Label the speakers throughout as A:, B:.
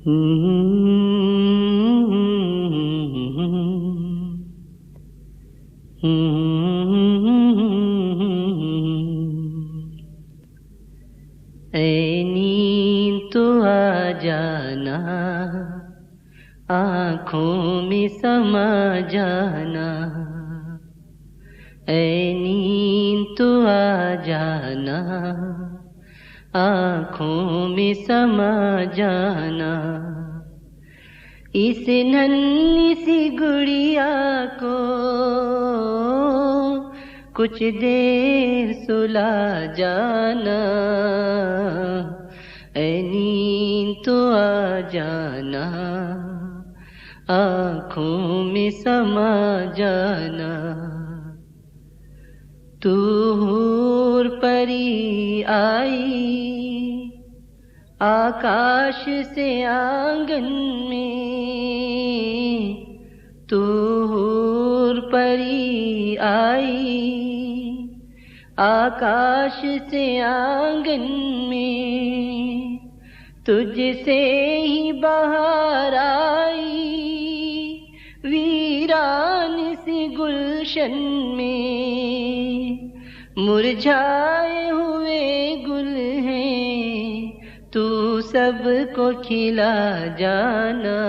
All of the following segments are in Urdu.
A: اے نیند تو آ جانا، آنکھوں میں سما جانا، اے نیند تو آ جانا، آنکھوں میں سما جانا، اس ننھی سی گڑیا کو کچھ دیر سلا جانا، اے نیند تو آ جانا، آنکھوں میں سما جانا، تو حور پری آئی آکاش سے آنگن میں، تو حور پری آئی آکاش سے آنگن میں، تجھ سے ہی بہار آئی ویران سی گلشن میں، مرجھائے ہوئے گل ہیں تو سب کو کھلا جانا،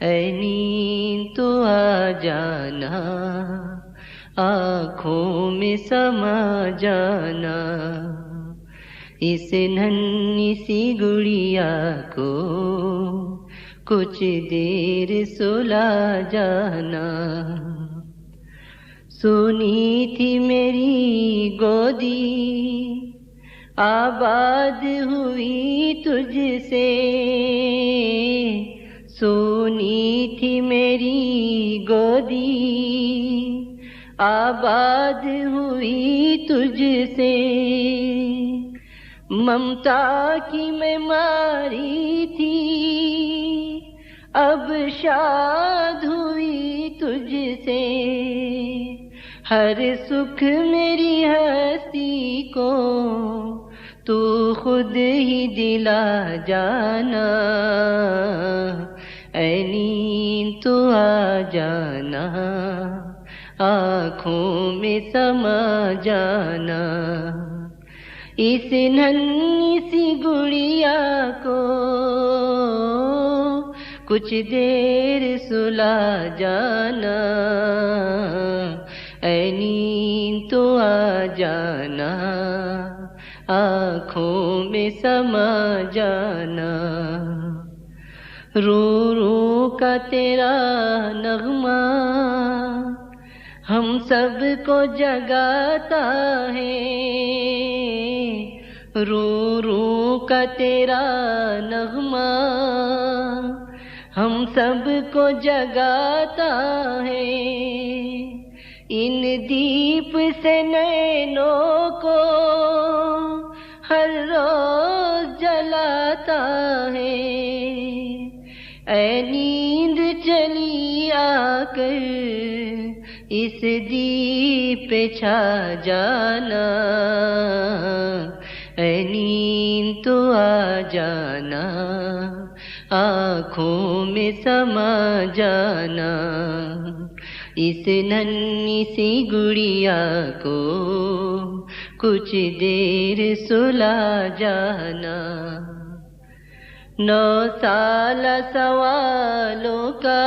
A: اے نیند تو آ جانا، آنکھوں میں سما جانا، اس ننھی سی گڑیا کو کچھ دیر سلا جانا، سنی تھی میری گودی آباد ہوئی تجھ سے، سنی تھی میری گودی آباد ہوئی تجھ سے، ممتا کی میں ماری تھی اب شاد ہوئی تجھ سے، ہر سکھ میری ہستی کو تو خود ہی دلا جانا، اے نیند تو آ جانا، آنکھوں میں سما جانا، اس ننھی سی گڑیا کو کچھ دیر سلا جانا، اے نیند تو آ جانا، آنکھوں میں سما جانا، رو رو کا تیرا نغمہ ہم سب کو جگاتا ہے، رو رو کا تیرا نغمہ ہم سب کو جگاتا ہے، ان دیپ سے نینوں کو ہر روز جلاتا ہے، اے نیند چلی آ کر اس دیپ پہ چھا جانا، اے نیند تو آ جانا، آنکھوں میں سما جانا، اس ننھی سی گڑیا کو کچھ دیر سلا جانا، 9 سال سوالوں کا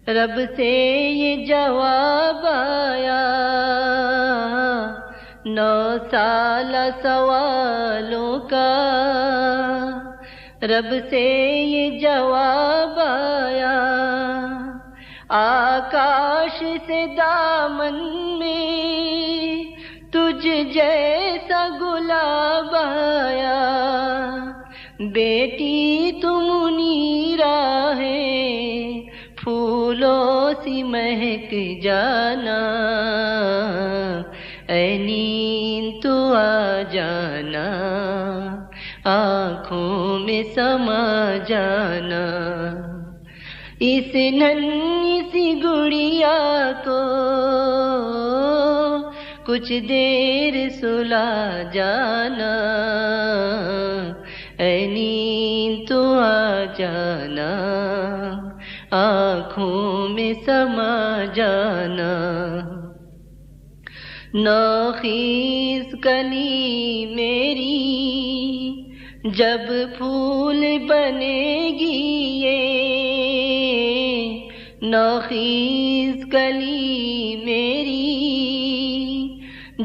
A: رب سے یہ جواب آیا، 9 سال سوالوں کا رب سے یہ جواب آیا، آکاش سے دامن میں تجھ جیسا گلاب آیا، بیٹی تم منیرہ ہے پھولوں سی مہک جانا، اے نیند تو آ جانا، آنکھوں میں سما جانا، اس ننھی سی گڑیا کو کچھ دیر سلا جانا، اے نیند تو آ جانا، آنکھوں میں سما جانا، نوخیز کلی میری جب پھول بنے گی یہ، نوخیز کلی میری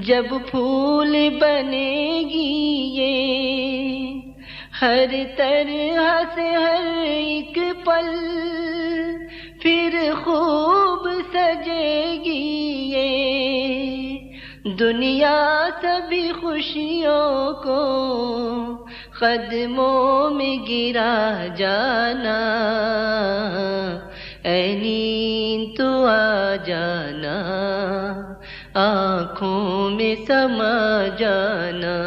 A: جب پھول بنے گی یہ، ہر طرح سے ہر ایک پل پھر خوب سجے گی یہ، دنیا سبھی خوشیوں کو قدموں میں گرا جانا، اے نیند تو آ جانا، آنکھوں میں سما جانا،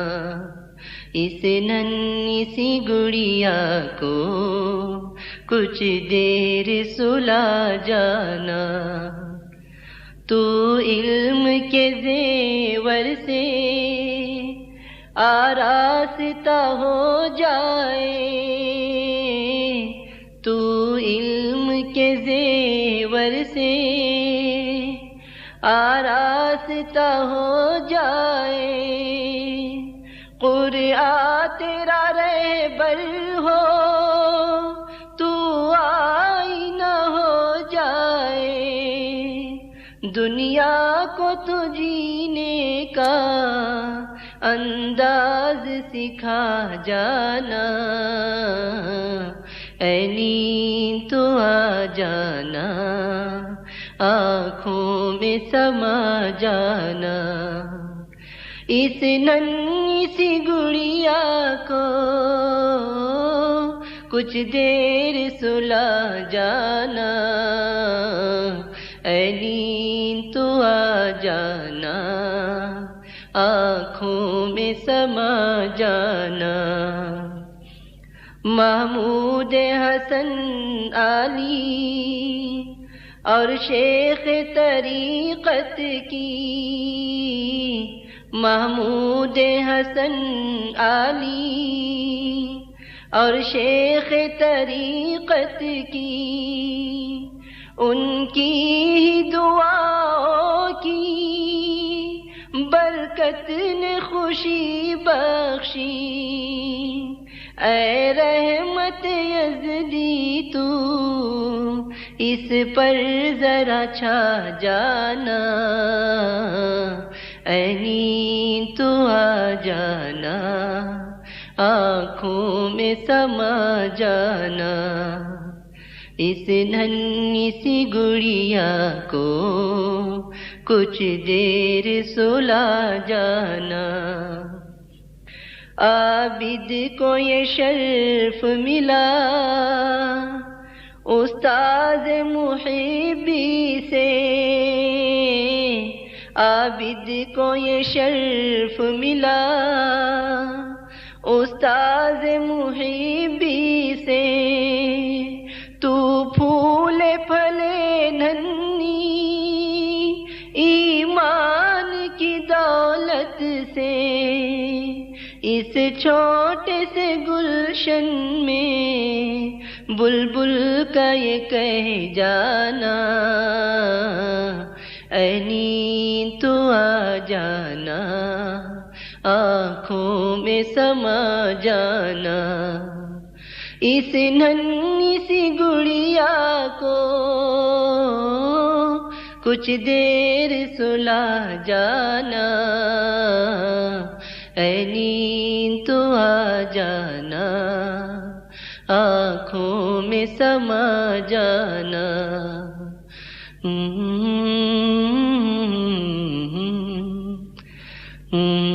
A: اس ننھی سی گڑیا کو کچھ دیر سلا جانا، تو علم کے زیور سے آراستہ ہو جائے، تو علم کے زیور سے آراستہ ہو جائے، قرآن تیرا رہبر ہو تو آئینہ ہو جائے، دنیا کو تو جینے کا انداز سکھا جانا، اے نیند تو آ جانا، آنکھوں میں سما جانا، اس ننھی سی گڑیا کو کچھ دیر سلا جانا، اے نیند تو آ جانا، آنکھوں میں سما جانا، محمود حسن علی اور شیخ طریقت کی، محمود حسن علی اور شیخ طریقت کی، ان کی ہی دعاؤں کی برکت نے خوشی بخشی، اے رحمت یزدی تو اس پر ذرا چھا جانا، اے نیند تو آ جانا، آنکھوں میں سما جانا، اس ننھی سی گڑیا کو کچھ دیر سلا جانا، عابد کو یہ شرف ملا استاد محبی سے، عابد کو یہ شرف ملا استاد محبی سے، تو پھولے پھلے ننھی ایمان کی دولت سے، اس چھوٹے سے گلشن میں بلبل کا یہ کہہ جانا، اے نیند تو آ جانا، آنکھوں میں سما جانا، اس ننھی سی گڑیا کو کچھ دیر سلا جانا، اے نیند تو آ جانا، آنکھوں میں سما جانا، Mm-hmm.